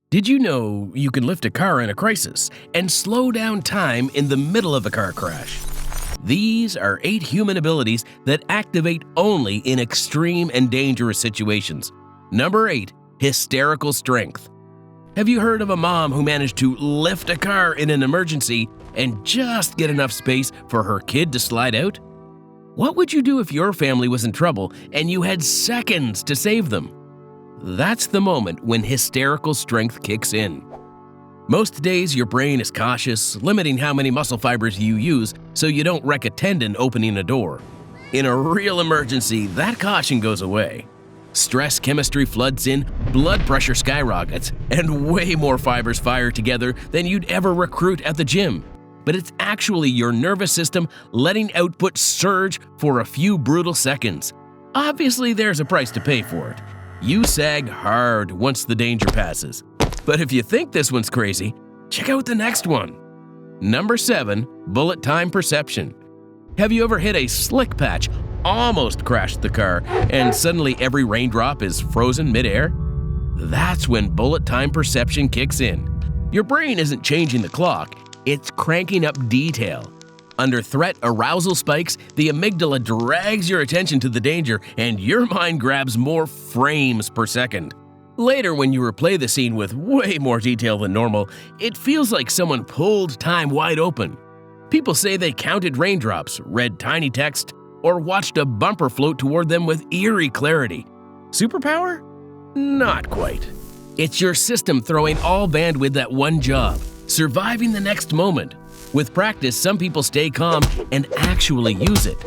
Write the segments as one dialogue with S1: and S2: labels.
S1: Did you know you can lift a car in a crisis and slow down time in the middle of a car crash? These are 8 human abilities that activate only in extreme and dangerous situations. Number 8, hysterical strength. Have you heard of a mom who managed to lift a car in an emergency and just get enough space for her kid to slide out? What would you do if your family was in trouble and you had seconds to save them? That's the moment when hysterical strength kicks in. Most days your brain is cautious, limiting how many muscle fibers you use so you don't wreck a tendon opening a door. In a real emergency, that caution goes away. Stress chemistry floods in, blood pressure skyrockets, and way more fibers fire together than you'd ever recruit at the gym. But it's actually your nervous system letting output surge for a few brutal seconds. Obviously, there's a price to pay for it. You sag hard once the danger passes. But if you think this one's crazy, check out the next one. Number 7, bullet time perception. Have you ever hit a slick patch, almost crashed the car, and suddenly every raindrop is frozen midair? That's when bullet time perception kicks in. Your brain isn't changing the clock, it's cranking up detail. Under threat, arousal spikes, the amygdala drags your attention to the danger, and your mind grabs more frames per second. Later, when you replay the scene with way more detail than normal, it feels like someone pulled time wide open. People say they counted raindrops, read tiny text, or watched a bumper float toward them with eerie clarity. Superpower? Not quite. It's your system throwing all bandwidth at one job, surviving the next moment. With practice, some people stay calm and actually use it.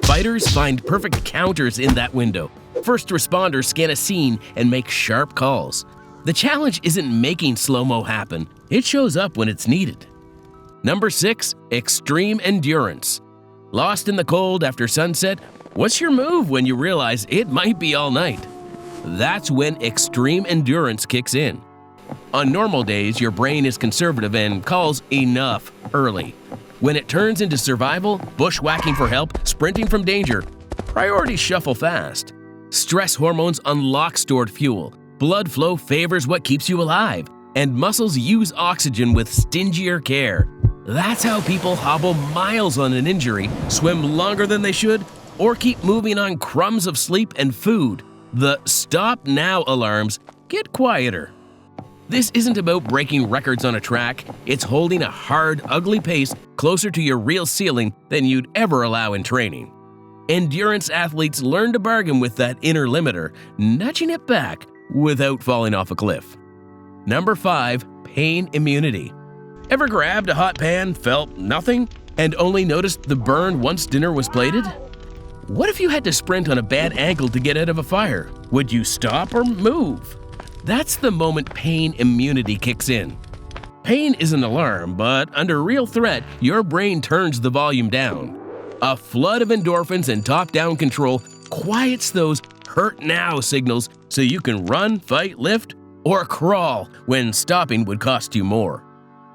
S1: Fighters find perfect counters in that window. First responders scan a scene and make sharp calls. The challenge isn't making slow-mo happen, it shows up when it's needed. Number 6, extreme endurance. Lost in the cold after sunset? What's your move when you realize it might be all night? That's when extreme endurance kicks in. On normal days, your brain is conservative and calls enough early. When it turns into survival, bushwhacking for help, sprinting from danger, priorities shuffle fast. Stress hormones unlock stored fuel, blood flow favors what keeps you alive, and muscles use oxygen with stingier care. That's how people hobble miles on an injury, swim longer than they should, or keep moving on crumbs of sleep and food. The stop now alarms get quieter. This isn't about breaking records on a track, it's holding a hard, ugly pace closer to your real ceiling than you'd ever allow in training. Endurance athletes learn to bargain with that inner limiter, nudging it back without falling off a cliff. Number 5, pain immunity. Ever grabbed a hot pan, felt nothing, and only noticed the burn once dinner was plated? What if you had to sprint on a bad ankle to get out of a fire? Would you stop or move? That's the moment pain immunity kicks in. Pain is an alarm, but under real threat, your brain turns the volume down. A flood of endorphins and top-down control quiets those hurt now signals so you can run, fight, lift, or crawl when stopping would cost you more.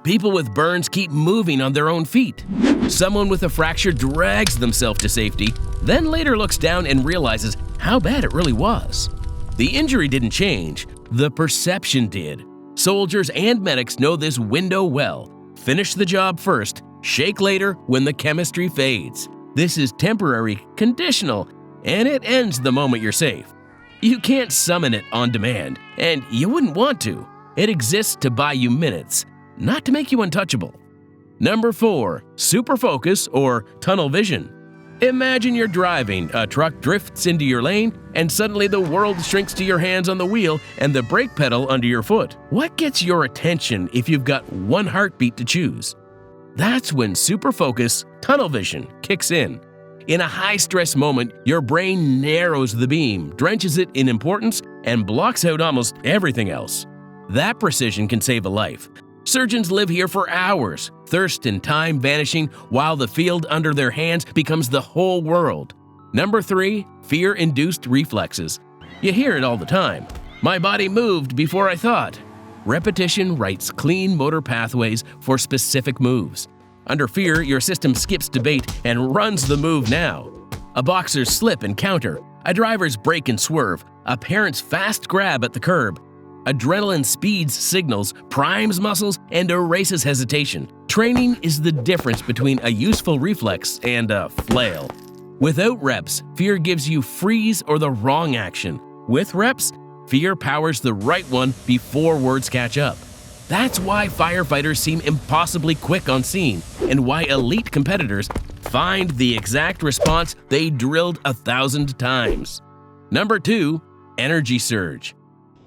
S1: People with burns keep moving on their own feet. Someone with a fracture drags themselves to safety, then later looks down and realizes how bad it really was. The injury didn't change, the perception did. Soldiers and medics know this window well. Finish the job first, shake later when the chemistry fades. This is temporary, conditional, and it ends the moment you're safe. You can't summon it on demand, and you wouldn't want to. It exists to buy you minutes, not to make you untouchable. Number 4, super focus or tunnel vision. Imagine you're driving, a truck drifts into your lane, and suddenly the world shrinks to your hands on the wheel and the brake pedal under your foot. What gets your attention if you've got one heartbeat to choose? That's when super focus, tunnel vision, kicks in. In a high-stress moment, your brain narrows the beam, drenches it in importance, and blocks out almost everything else. That precision can save a life. Surgeons live here for hours, thirst and time vanishing while the field under their hands becomes the whole world. Number 3, fear-induced reflexes. You hear it all the time. My body moved before I thought. Repetition writes clean motor pathways for specific moves. Under fear, your system skips debate and runs the move now. A boxer's slip and counter, a driver's brake and swerve, a parent's fast grab at the curb. Adrenaline speeds signals, primes muscles, and erases hesitation. Training is the difference between a useful reflex and a flail. Without reps, fear gives you freeze or the wrong action. With reps, fear powers the right one before words catch up. That's why firefighters seem impossibly quick on scene, and why elite competitors find the exact response they drilled 1,000 times. Number 2, energy surge.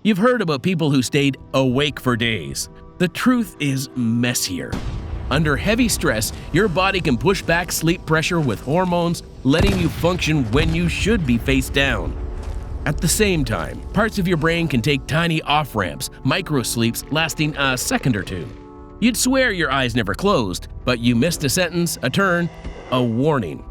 S1: You've heard about people who stayed awake for days. The truth is messier. Under heavy stress, your body can push back sleep pressure with hormones, letting you function when you should be face down. At the same time, parts of your brain can take tiny off-ramps, micro-sleeps lasting a second or two. You'd swear your eyes never closed, but you missed a sentence, a turn, a warning.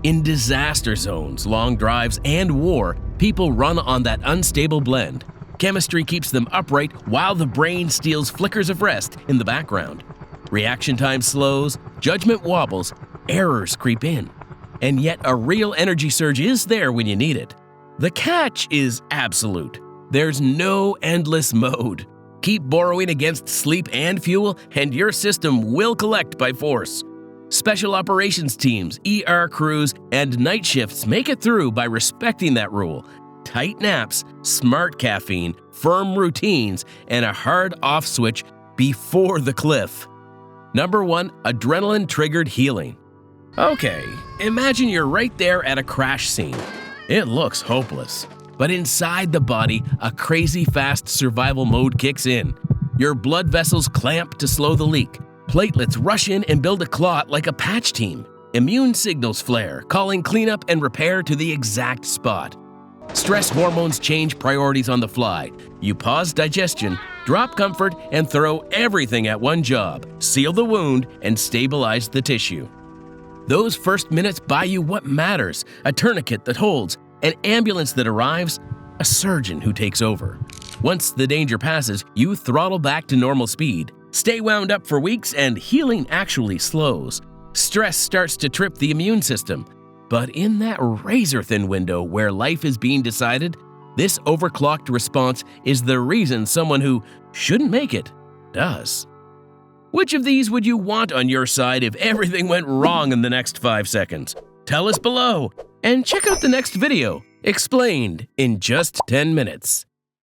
S1: In disaster zones, long drives, and war, people run on that unstable blend. Chemistry keeps them upright while the brain steals flickers of rest in the background. Reaction time slows, judgment wobbles, errors creep in. And yet a real energy surge is there when you need it. The catch is absolute. There's no endless mode. Keep borrowing against sleep and fuel, and your system will collect by force. Special operations teams, ER crews, and night shifts make it through by respecting that rule. Tight naps, smart caffeine, firm routines, and a hard off switch before the cliff. Number 1, adrenaline-triggered healing. Okay, imagine you're right there at a crash scene. It looks hopeless. But inside the body, a crazy fast survival mode kicks in. Your blood vessels clamp to slow the leak. Platelets rush in and build a clot like a patch team. Immune signals flare, calling cleanup and repair to the exact spot. Stress hormones change priorities on the fly. You pause digestion, drop comfort, and throw everything at one job: seal the wound and stabilize the tissue. Those first minutes buy you what matters: a tourniquet that holds, an ambulance that arrives, a surgeon who takes over. Once the danger passes, you throttle back to normal speed. Stay wound up for weeks and healing actually slows. Stress starts to trip the immune system. But in that razor-thin window where life is being decided, this overclocked response is the reason someone who shouldn't make it does. Which of these would you want on your side if everything went wrong in the next 5 seconds? Tell us below, and check out the next video, explained in just 10 minutes.